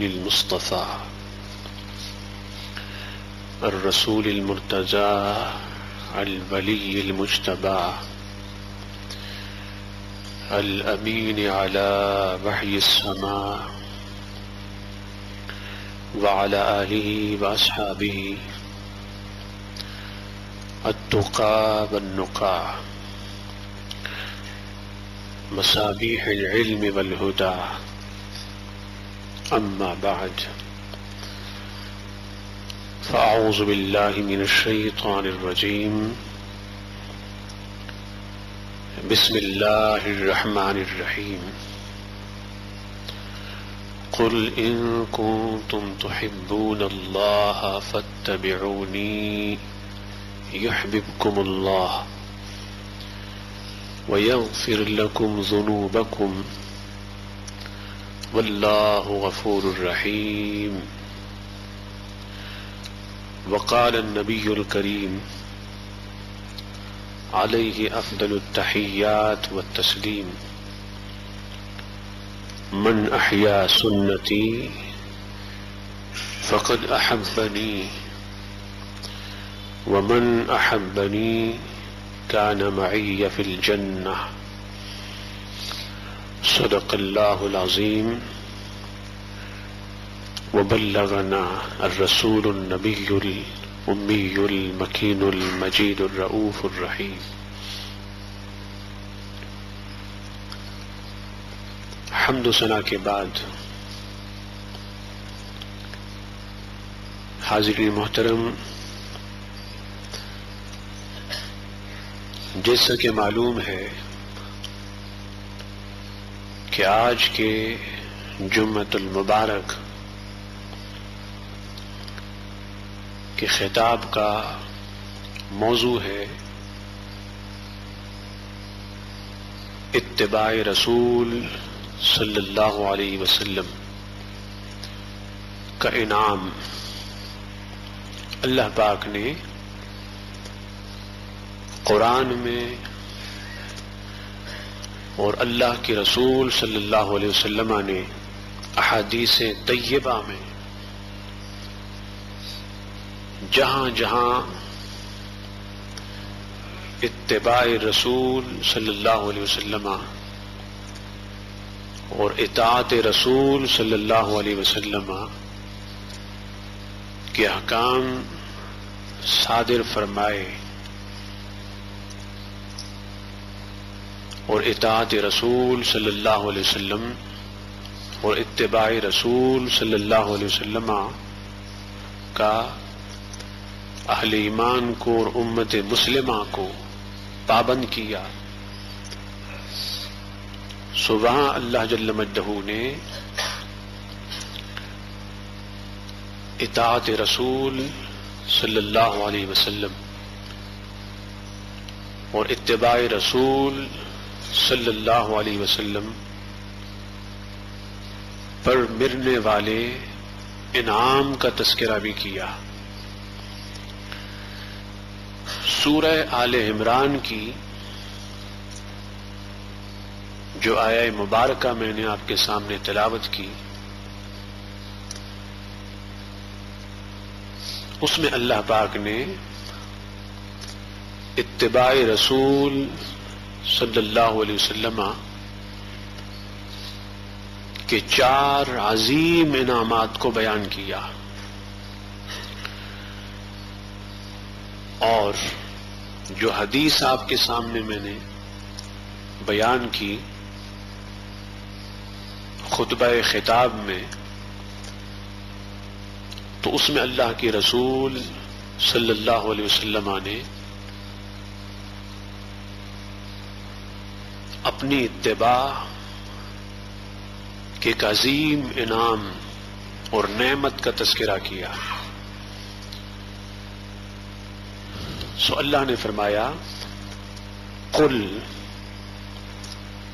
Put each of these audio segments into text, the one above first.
المصطفى الرسول المرتجى الولي المجتبى الأمين على وحي السماء وعلى آله وأصحابه التقى والنقى مصابيح العلم والهدى أما بعد فأعوذ بالله من الشيطان الرجيم بسم الله الرحمن الرحيم قل إن كنتم تحبون الله فاتبعوني يحببكم الله ويغفر لكم ذنوبكم والله غفور رحيم. وقال النبي الكريم عليه أفضل التحيات والتسليم من أحيا سنتي فقد أحبني ومن أحبني كان معي في الجنة. صدق الله العظيم وبلغنا الرسول النبي الأمي المكين المجيد الرؤوف الرحيم. حمد و ثنا کے بعد حاضرین محترم، جیسا کہ معلوم ہے کہ آج کے جمعۃ المبارک کے خطاب کا موضوع ہے اتباع رسول صلی اللہ علیہ وسلم کا انعام۔ اللہ پاک نے قرآن میں اور اللہ کے رسول صلی اللہ علیہ وسلم نے احادیث طیبہ میں جہاں جہاں اتباع رسول صلی اللہ علیہ وسلم اور اطاعت رسول صلی اللہ علیہ وسلم کے احکام صادر فرمائے اور اطاعت رسول صلی اللہ علیہ وسلم اور اتباع رسول صلی اللہ علیہ وسلم کا اہل ایمان کو اور امت مسلمہ کو پابند کیا، سو وہاں اللہ جل مجدہ نے اطاعت رسول صلی اللہ علیہ وسلم اور اتباع رسول صلی اللہ علیہ وسلم پر ملنے والے انعام کا تذکرہ بھی کیا۔ سورہ آل عمران کی جو آیہ مبارکہ میں نے آپ کے سامنے تلاوت کی، اس میں اللہ پاک نے اتباع رسول صلی اللہ علیہ وسلم کے 4 عظیم انعامات کو بیان کیا، اور جو حدیث آپ کے سامنے میں نے بیان کی خطبہ خطاب میں، تو اس میں اللہ کے رسول صلی اللہ علیہ وسلم نے اپنی اتباع کے ایک عظیم انعام اور نعمت کا تذکرہ کیا۔ سو اللہ نے فرمایا قل،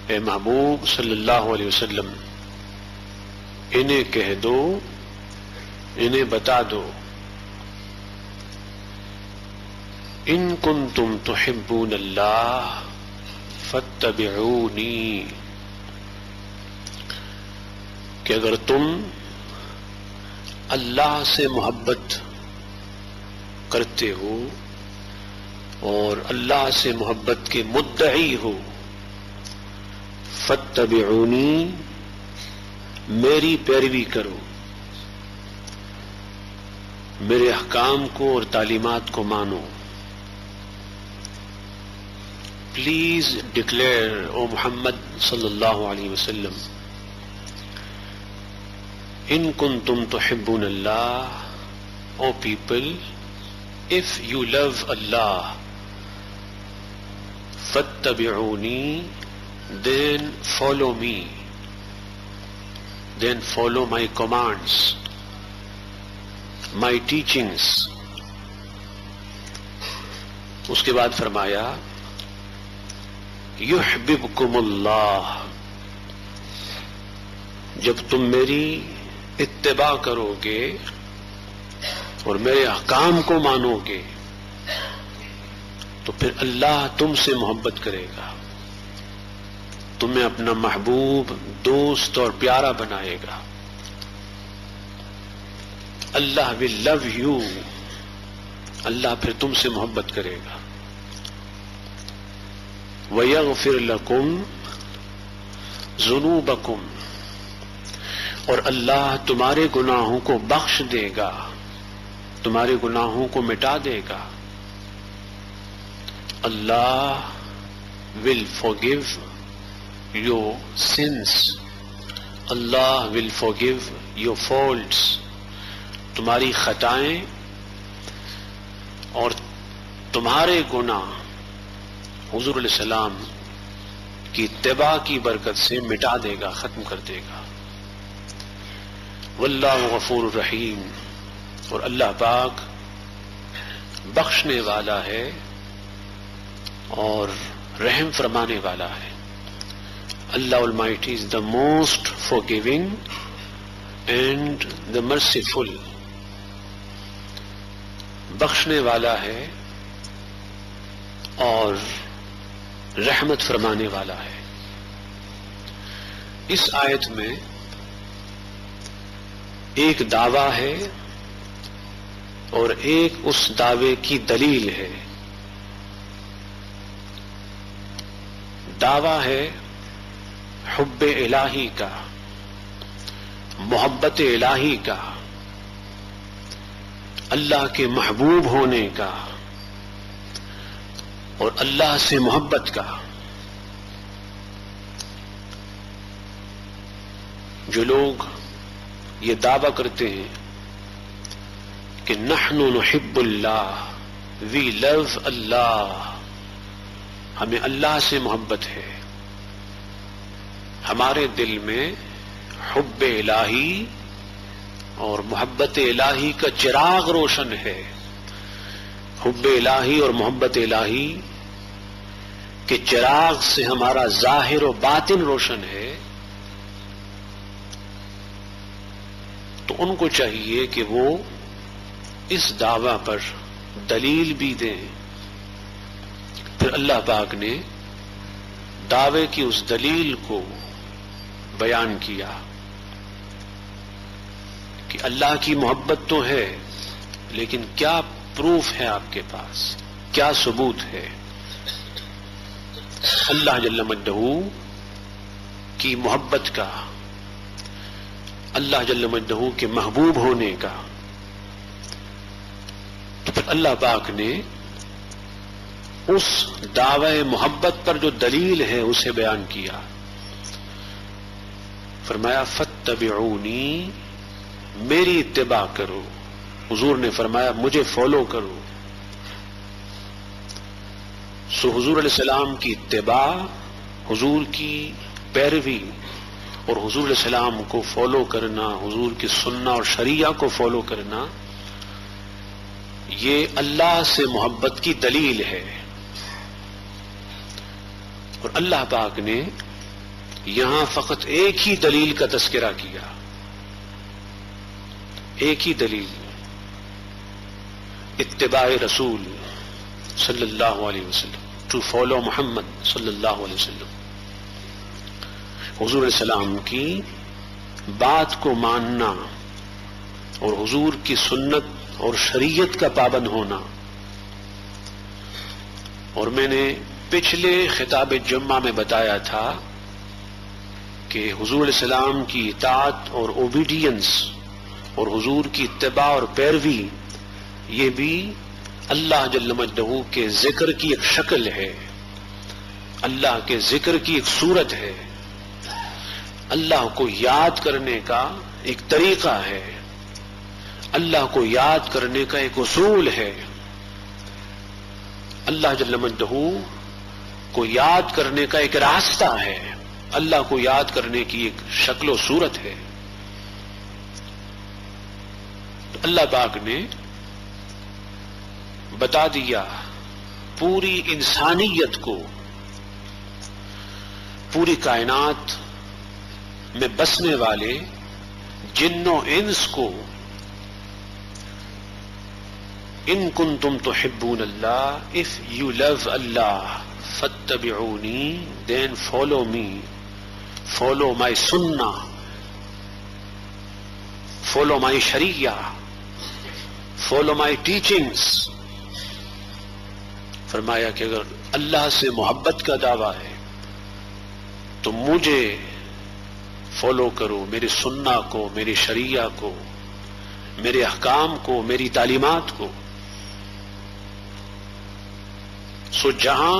اے محبوب صلی اللہ علیہ وسلم انہیں کہہ دو، انہیں بتا دو، ان کنتم تحبون اللہ فاتبعونی، کہ اگر تم اللہ سے محبت کرتے ہو اور اللہ سے محبت کے مدعی ہو، فاتبعونی، میری پیروی کرو، میرے احکام کو اور تعلیمات کو مانو. پلیز ڈکلیئر او محمد صلی اللہ علیہ وسلم، ان کنتم تحبون اللہ، O people, if you love Allah، فاتبعونی، then follow me، then follow my commands، my teachings. اس کے بعد فرمایا یحببکم اللہ، جب تم میری اتباع کرو گے اور میرے احکام کو مانو گے تو پھر اللہ تم سے محبت کرے گا، تمہیں اپنا محبوب، دوست اور پیارا بنائے گا. اللہ will love you، اللہ پھر تم سے محبت کرے گا. وَيَغْفِرْ لَكُمْ ذُنُوبَكُمْ، اور اللہ تمہارے گناہوں کو بخش دے گا، تمہارے گناہوں کو مٹا دے گا. اللہ will forgive your sins، Allah will forgive your faults، تمہاری خطائیں اور تمہارے گناہ حضور علیہ السلام کی اتباع کی برکت سے مٹا دے گا، ختم کر دے گا. واللہ غفور الرحیم، اور اللہ پاک بخشنے والا ہے اور رحم فرمانے والا ہے. اللہ Almighty is the most forgiving and the merciful، بخشنے والا ہے اور رحمت فرمانے والا ہے. اس آیت میں ایک دعویٰ ہے اور ایک اس دعوے کی دلیل ہے. دعویٰ ہے حب الہی کا، محبت الہی کا، اللہ کے محبوب ہونے کا اور اللہ سے محبت کا. جو لوگ یہ دعویٰ کرتے ہیں کہ نحن نحب اللہ، وی لو اللہ، ہمیں اللہ سے محبت ہے، ہمارے دل میں حب الہی اور محبت الہی کا چراغ روشن ہے. حب الہی اور محبت الہی کے چراغ سے ہمارا ظاہر و باطن روشن ہے. تو ان کو چاہیے کہ وہ اس دعویٰ پر دلیل بھی دیں. پھر اللہ پاک نے دعوے کی اس دلیل کو بیان کیا کہ اللہ کی محبت تو ہے، لیکن کیا پروف ہے آپ کے پاس، کیا ثبوت ہے. اللہ جل مجدہ کی محبت کا، اللہ جل مجدہ کے محبوب ہونے کا. تو پھر اللہ پاک نے اس دعوی محبت پر جو دلیل ہے اسے بیان کیا. فرمایا فاتبعونی، میری اتباع کرو. حضور نے فرمایا مجھے فالو کرو. سو حضور علیہ السلام کی اتباع، حضور کی پیروی اور حضور علیہ السلام کو فالو کرنا، حضور کی سنت اور شریعہ کو فالو کرنا، یہ اللہ سے محبت کی دلیل ہے. اور اللہ پاک نے یہاں فقط ایک ہی دلیل کا تذکرہ کیا، ایک ہی دلیل، اتباع رسول صلی اللہ علیہ وسلم، ٹو فالو محمد صلی اللہ علیہ وسلم. حضور علیہ السلام کی بات کو ماننا، اور حضور کی سنت اور شریعت کا پابند ہونا. اور میں نے پچھلے خطاب جمعہ میں بتایا تھا کہ حضور علیہ السلام کی اطاعت اور اوبیڈینس اور حضور کی اتباع اور پیروی یہ بھی اللہ جل مجدہ کے ذکر کی ایک شکل ہے، اللہ کے ذکر کی ایک صورت ہے، اللہ کو یاد کرنے کا ایک طریقہ ہے، اللہ کو یاد کرنے کا ایک اصول ہے، اللہ جل مجدہ کو یاد کرنے کا ایک راستہ ہے، اللہ کو یاد کرنے کی ایک شکل و صورت ہے. تو اللہ پاک نے بتا دیا پوری انسانیت کو، پوری کائنات میں بسنے والے جن و انس کو، ان کنتم تحبون اللہ، if you love Allah فاتبعونی then follow me, follow my sunnah, follow my sharia, follow my teachings. فرمایا کہ اگر اللہ سے محبت کا دعویٰ ہے تو مجھے فالو کرو، میرے سنہ کو، میری شریعہ کو، میرے احکام کو، میری تعلیمات کو. سو جہاں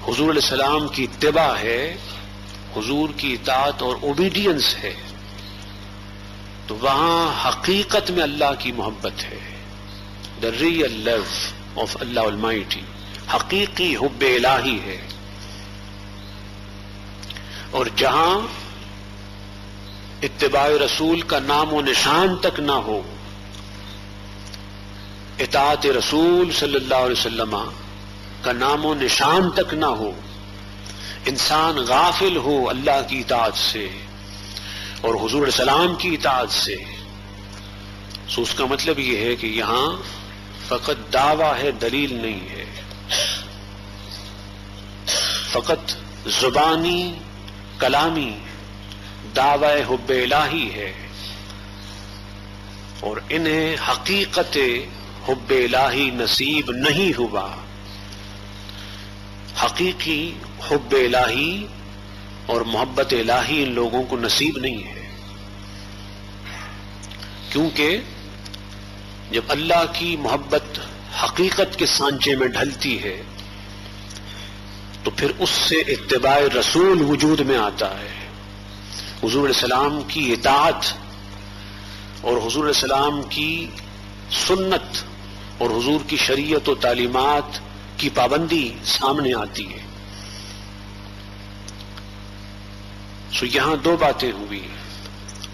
حضور علیہ السلام کی اتباع ہے، حضور کی اطاعت اور اوبیڈینس ہے، تو وہاں حقیقت میں اللہ کی محبت ہے. The real love of Allah almighty, حقیقی حب الہی ہے. اور جہاں اتباع رسول کا نام و نشان تک نہ ہو، اطاعت رسول صلی اللہ علیہ وسلم کا نام و نشان تک نہ ہو، انسان غافل ہو اللہ کی اطاعت سے اور حضور علیہ السلام کی اطاعت سے، سو اس کا مطلب یہ ہے کہ یہاں فقط دعویٰ ہے، دلیل نہیں ہے، فقط زبانی کلامی دعوی حب الہی ہے. اور انہیں حقیقت حب الہی نصیب نہیں ہوا، حقیقی حب الہی اور محبت الہی ان لوگوں کو نصیب نہیں ہے. کیونکہ جب اللہ کی محبت حقیقت کے سانچے میں ڈھلتی ہے تو پھر اس سے اتباع رسول وجود میں آتا ہے. حضور علیہ السلام کی اطاعت اور حضور علیہ السلام کی سنت اور حضور کی شریعت و تعلیمات کی پابندی سامنے آتی ہے. سو یہاں دو باتیں ہوئی،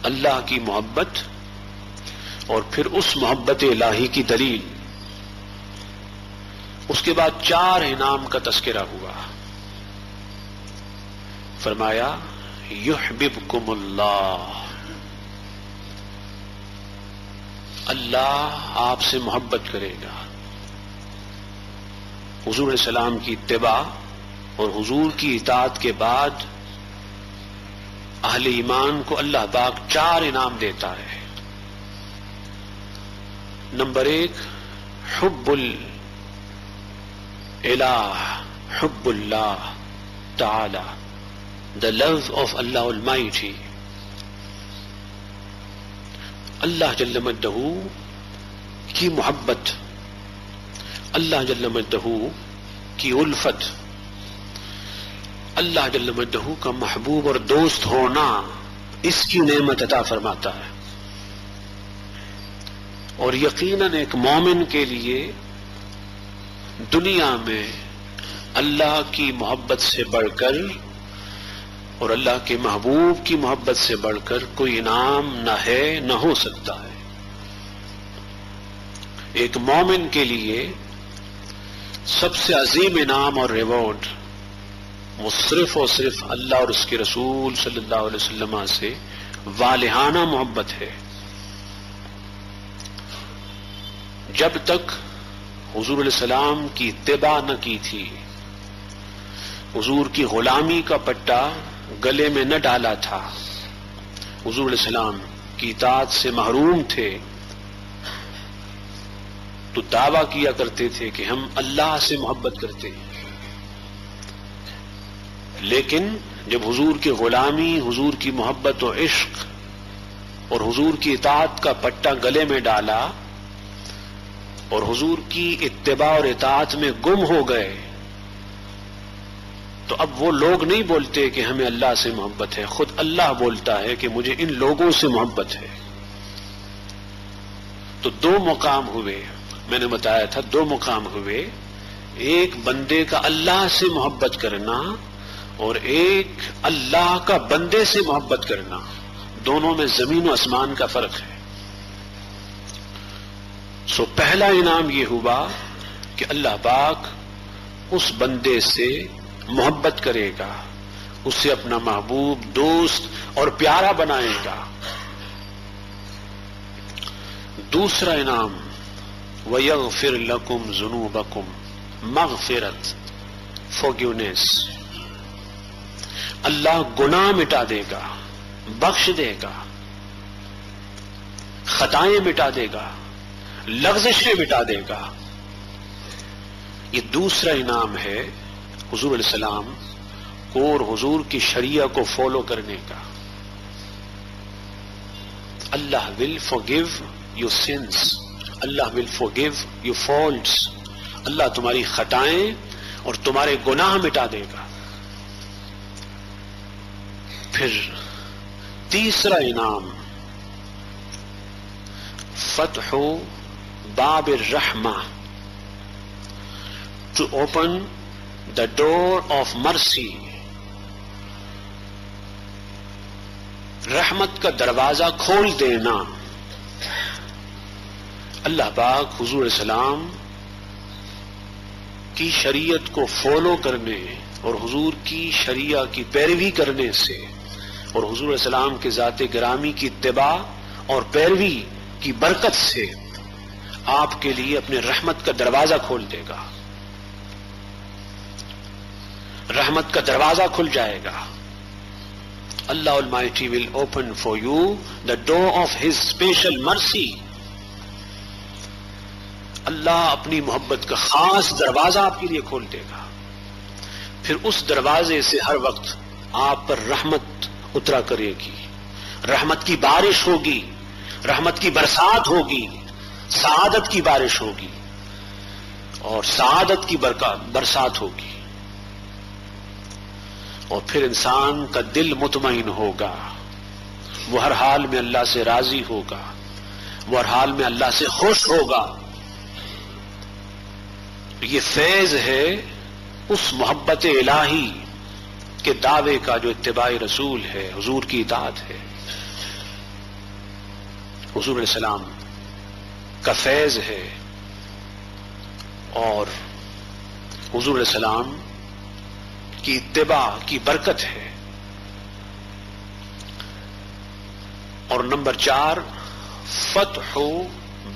اللہ کی محبت اور پھر اس محبت الہی کی دلیل. اس کے بعد 4 انعام کا تذکرہ ہوا. فرمایا یحببکم اللہ، اللہ آپ سے محبت کرے گا. حضور علیہ السلام کی اتباع اور حضور کی اطاعت کے بعد اہل ایمان کو اللہ پاک 4 انعام دیتا ہے. نمبر 1 حب الہ، حب اللہ تعالی، the love of Allah Almighty. اللہ جل مجدہ کی محبت، اللہ جل مجدہ کی الفت، اللہ جل مجدہ کا محبوب اور دوست ہونا، اس کی نعمت عطا فرماتا ہے. اور یقیناً ایک مومن کے لیے دنیا میں اللہ کی محبت سے بڑھ کر اور اللہ کے محبوب کی محبت سے بڑھ کر کوئی انعام نہ ہے، نہ ہو سکتا ہے. ایک مومن کے لیے سب سے عظیم انعام اور ریوارڈ وہ صرف اور صرف اللہ اور اس کے رسول صلی اللہ علیہ وسلم سے والہانہ محبت ہے. جب تک حضور علیہ السلام کی اتباع نہ کی تھی، حضور کی غلامی کا پٹا گلے میں نہ ڈالا تھا، حضور علیہ السلام کی اطاعت سے محروم تھے تو دعویٰ کیا کرتے تھے کہ ہم اللہ سے محبت کرتے ہیں، لیکن جب حضور کی غلامی، حضور کی محبت و عشق اور حضور کی اطاعت کا پٹا گلے میں ڈالا اور حضور کی اتباع اور اطاعت میں گم ہو گئے، تو اب وہ لوگ نہیں بولتے کہ ہمیں اللہ سے محبت ہے، خود اللہ بولتا ہے کہ مجھے ان لوگوں سے محبت ہے۔ تو دو مقام ہوئے، میں نے بتایا تھا دو مقام ہوئے، ایک بندے کا اللہ سے محبت کرنا اور ایک اللہ کا بندے سے محبت کرنا، دونوں میں زمین و آسمان کا فرق ہے۔ سو پہلا انعام یہ ہوا کہ اللہ پاک اس بندے سے محبت کرے گا، اسے اپنا محبوب، دوست اور پیارا بنائے گا۔ دوسرا انعام وَيَغْفِرْ لَكُمْ ذُنُوبَكُمْ، مغفرت، forgiveness، اللہ گناہ مٹا دے گا، بخش دے گا، خطائیں مٹا دے گا، لغزشیں مٹا دے گا۔ یہ دوسرا انعام ہے حضور علیہ السلام کو اور حضور کی شریعہ کو فالو کرنے کا۔ اللہ will forgive your sins، Allah will forgive your faults، اللہ تمہاری خطائیں اور تمہارے گناہ مٹا دے گا۔ پھر تیسرا انعام فتح باب الرحمہ، to open the door of mercy، رحمت کا دروازہ کھول دینا۔ اللہ پاک حضور علیہ السلام کی شریعت کو فالو کرنے اور حضور کی شریعہ کی پیروی کرنے سے اور حضور علیہ السلام کے ذات گرامی کی اتباع اور پیروی کی برکت سے آپ کے لیے اپنے رحمت کا دروازہ کھول دے گا، رحمت کا دروازہ کھل جائے گا۔ اللہ Almighty will open for you the door of His special mercy، اللہ اپنی محبت کا خاص دروازہ آپ کے لیے کھول دے گا۔ پھر اس دروازے سے ہر وقت آپ پر رحمت اترا کرے گی، رحمت کی بارش ہوگی، رحمت کی برسات ہوگی، سعادت کی بارش ہوگی اور سعادت کی برسات ہوگی، اور پھر انسان کا دل مطمئن ہوگا، وہ ہر حال میں اللہ سے راضی ہوگا، وہ ہر حال میں اللہ سے خوش ہوگا۔ یہ فیض ہے اس محبت الہی کے دعوے کا جو اتباع رسول ہے، حضور کی اطاعت ہے۔ حضور علیہ السلام کا فیض ہے اور حضور علیہ السلام کی اتباع کی برکت ہے۔ اور نمبر 4 فتح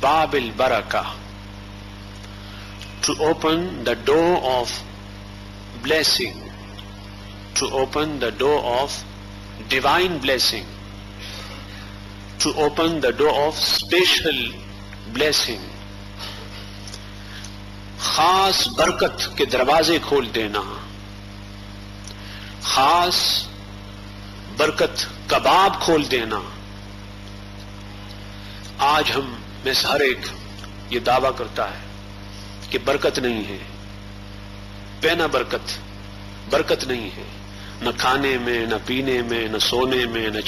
باب البرکہ، to open the door of blessing، to open the door of divine blessing، to open the door of special blessing، خاص برکت کے دروازے کھول دینا، خاص برکت کا باب کھول دینا۔ آج ہم میں سے ہر ایک یہ دعویٰ کرتا ہے کہ برکت نہیں ہے، پینا برکت نہیں ہے، نہ کھانے میں، نہ پینے میں، نہ سونے میں، نہ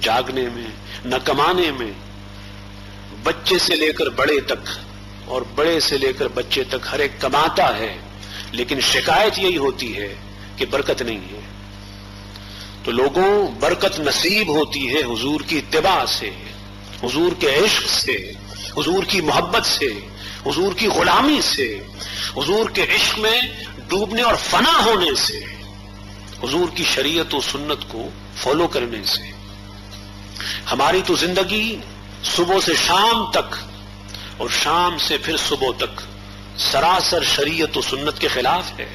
جاگنے میں، نہ کمانے میں۔ بچے سے لے کر بڑے تک اور بڑے سے لے کر بچے تک ہر ایک کماتا ہے، لیکن شکایت یہی ہوتی ہے کہ برکت نہیں ہے۔ تو لوگوں برکت نصیب ہوتی ہے حضور کی اتباع سے، حضور کے عشق سے، حضور کی محبت سے، حضور کی غلامی سے، حضور کے عشق میں ڈوبنے اور فنا ہونے سے، حضور کی شریعت و سنت کو فالو کرنے سے۔ ہماری تو زندگی صبح سے شام تک اور شام سے پھر صبح تک سراسر شریعت و سنت کے خلاف ہے۔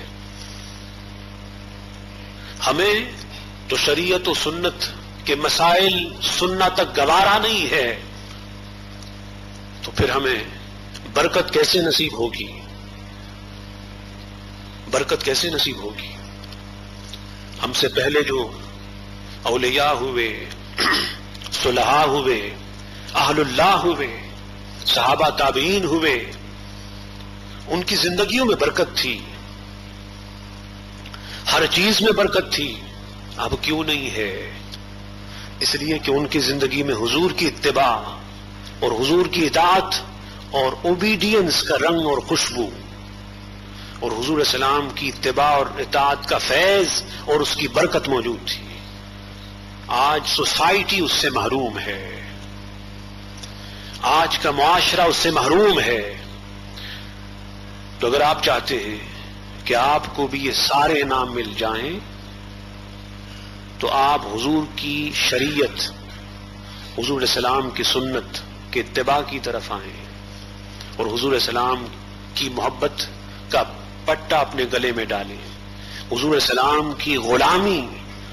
ہمیں تو شریعت و سنت کہ مسائل سننا تک گوارا نہیں ہے تو پھر ہمیں برکت کیسے نصیب ہوگی؟ برکت کیسے نصیب ہوگی؟ ہم سے پہلے جو اولیاء ہوئے، صلحاء ہوئے، اہل اللہ ہوئے، صحابہ تابعین ہوئے، ان کی زندگیوں میں برکت تھی، ہر چیز میں برکت تھی. اب کیوں نہیں ہے؟ اس لیے کہ ان کی زندگی میں حضور کی اتباع اور حضور کی اطاعت اور اوبیڈینس کا رنگ اور خوشبو اور حضور السلام کی اتباع اور اطاعت کا فیض اور اس کی برکت موجود تھی. آج سوسائٹی اس سے محروم ہے، آج کا معاشرہ اس سے محروم ہے. تو اگر آپ چاہتے ہیں کہ آپ کو بھی یہ سارے انعام مل جائیں تو آپ حضور کی شریعت، حضور السلام کی سنت کے اتباع کی طرف آئیں اور حضور السلام کی محبت کا پٹا اپنے گلے میں ڈالیں، حضور السلام کی غلامی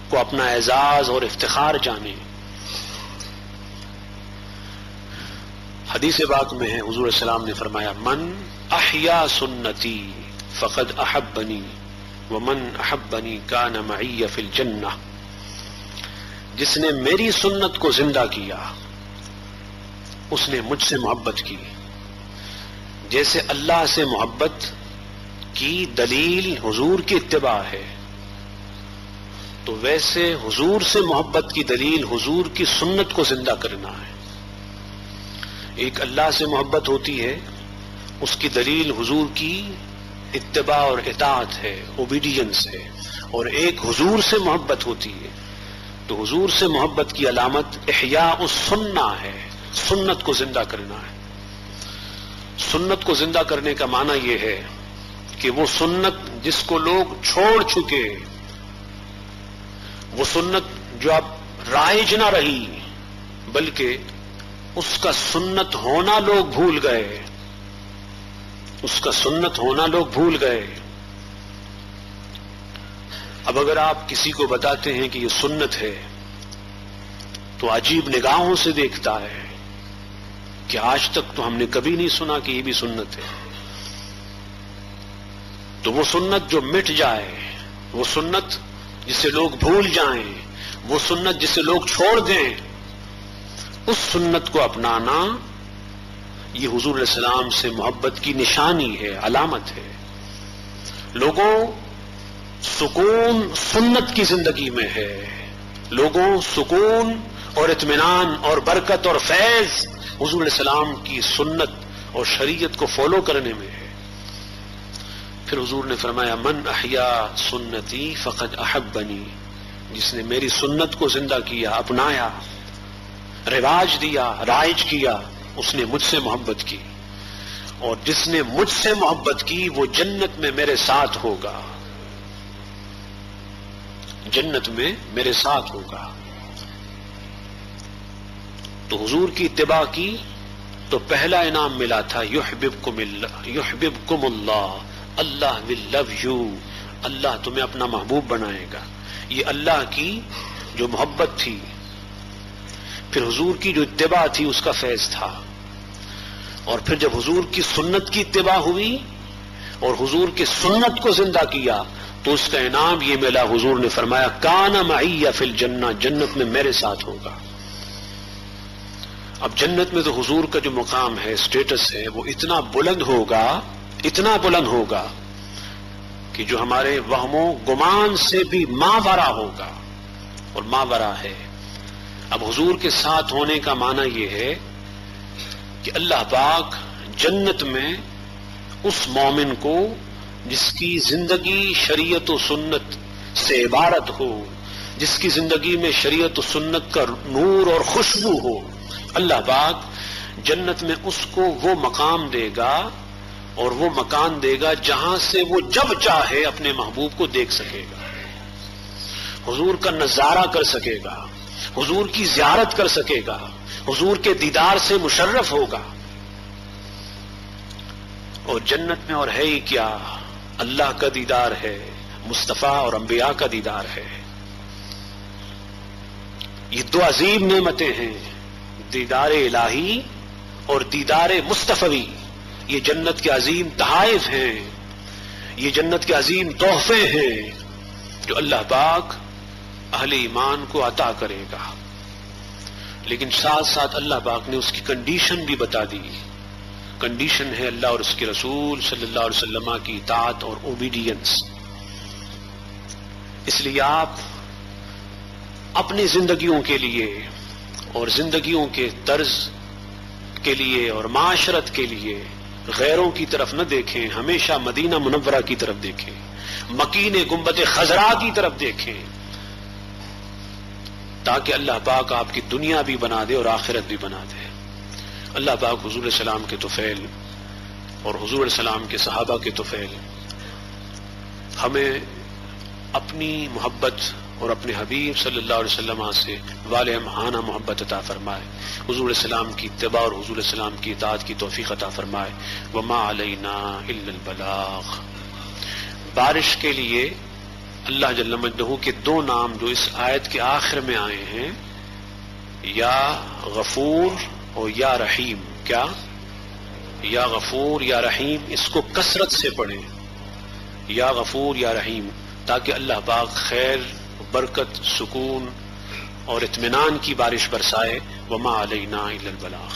کو اپنا اعزاز اور افتخار جانیں. حدیث پاک میں ہے حضور السلام نے فرمایا من احیا سنتی فقد احبنی ومن احبنی کان معی فی الجنہ. جس نے میری سنت کو زندہ کیا اس نے مجھ سے محبت کی. جیسے اللہ سے محبت کی دلیل حضور کی اتباع ہے تو ویسے حضور سے محبت کی دلیل حضور کی سنت کو زندہ کرنا ہے. ایک اللہ سے محبت ہوتی ہے، اس کی دلیل حضور کی اتباع اور اطاعت ہے، اوبیڈینس ہے. اور ایک حضور سے محبت ہوتی ہے تو حضور سے محبت کی علامت احیاء السنہ ہے، سنت کو زندہ کرنا ہے. سنت کو زندہ کرنے کا معنی یہ ہے کہ وہ سنت جس کو لوگ چھوڑ چکے، وہ سنت جو اب رائج نہ رہی بلکہ اس کا سنت ہونا لوگ بھول گئے، اس کا سنت ہونا لوگ بھول گئے. اب اگر آپ کسی کو بتاتے ہیں کہ یہ سنت ہے تو عجیب نگاہوں سے دیکھتا ہے کہ آج تک تو ہم نے کبھی نہیں سنا کہ یہ بھی سنت ہے. تو وہ سنت جو مٹ جائے، وہ سنت جسے لوگ بھول جائیں، وہ سنت جسے لوگ چھوڑ دیں، اس سنت کو اپنانا یہ حضور علیہ السلام سے محبت کی نشانی ہے، علامت ہے. لوگوں سکون سنت کی زندگی میں ہے، لوگوں سکون اور اطمینان اور برکت اور فیض حضور علیہ السلام کی سنت اور شریعت کو فالو کرنے میں ہے. پھر حضور نے فرمایا من احیا سنتی فقد احبنی. جس نے میری سنت کو زندہ کیا، اپنایا، رواج دیا، رائج کیا، اس نے مجھ سے محبت کی. اور جس نے مجھ سے محبت کی وہ جنت میں میرے ساتھ ہوگا، جنت میں میرے ساتھ ہوگا. تو حضور کی اتباع کی تو پہلا انعام ملا تھا یحببکم اللہ، یحببکم اللہ، اللہ ول لو یو، اللہ تمہیں اپنا محبوب بنائے گا. یہ اللہ کی جو محبت تھی، پھر حضور کی جو اتباع تھی اس کا فیض تھا. اور پھر جب حضور کی سنت کی اتباع ہوئی اور حضور کی سنت کو زندہ کیا تو اس کا انعام یہ ملا، حضور نے فرمایا کان معی فی الجنہ، جنت میں میرے ساتھ ہوگا. اب جنت میں تو حضور کا جو مقام ہے، اسٹیٹس ہے، وہ اتنا بلند ہوگا، اتنا بلند ہوگا کہ جو ہمارے وہم و گمان سے بھی ماورا ہوگا، اور ماورا ہے. اب حضور کے ساتھ ہونے کا معنی یہ ہے کہ اللہ پاک جنت میں اس مومن کو جس کی زندگی شریعت و سنت سے عبارت ہو، جس کی زندگی میں شریعت و سنت کا نور اور خوشبو ہو، اللہ پاک جنت میں اس کو وہ مقام دے گا اور وہ مکان دے گا جہاں سے وہ جب چاہے اپنے محبوب کو دیکھ سکے گا، حضور کا نظارہ کر سکے گا، حضور کی زیارت کر سکے گا، حضور کے دیدار سے مشرف ہوگا. اور جنت میں اور ہے ہی کیا، اللہ کا دیدار ہے، مصطفیٰ اور انبیاء کا دیدار ہے. یہ دو عظیم نعمتیں ہیں، دیدار الہی اور دیدار مصطفی. یہ جنت کے عظیم تحائف ہیں، یہ جنت کے عظیم تحفے ہیں جو اللہ پاک اہل ایمان کو عطا کرے گا. لیکن ساتھ ساتھ اللہ پاک نے اس کی کنڈیشن بھی بتا دی. کنڈیشن ہے اللہ اور اس کے رسول صلی اللہ علیہ وسلم کی اطاعت اور اوبیڈینس. اس لیے آپ اپنی زندگیوں کے لیے اور زندگیوں کے طرز کے لیے اور معاشرت کے لیے غیروں کی طرف نہ دیکھیں، ہمیشہ مدینہ منورہ کی طرف دیکھیں، مکین گنبد خضرا کی طرف دیکھیں، تاکہ اللہ پاک آپ کی دنیا بھی بنا دے اور آخرت بھی بنا دے. اللہ پاک حضور علیہ السلام کے طفیل اور حضور علیہ السلام کے صحابہ کے طفیل ہمیں اپنی محبت اور اپنے حبیب صلی اللہ علیہ وسلم سے والہانہ محبت عطا فرمائے، حضور علیہ السلام کی اتباع اور حضور علیہ السلام کی اطاعت کی توفیق عطا فرمائے. وما علینا الا البلاغ. بارش کے لیے اللہ جل مجدہ کے دو نام جو اس آیت کے آخر میں آئے ہیں، یا غفور اور یا رحیم. کیا؟ یا غفور یا رحیم. اس کو کثرت سے پڑھیں، یا غفور یا رحیم، تاکہ اللہ پاک خیر، برکت، سکون اور اطمینان کی بارش برسائے. وما علینا الا البلاغ.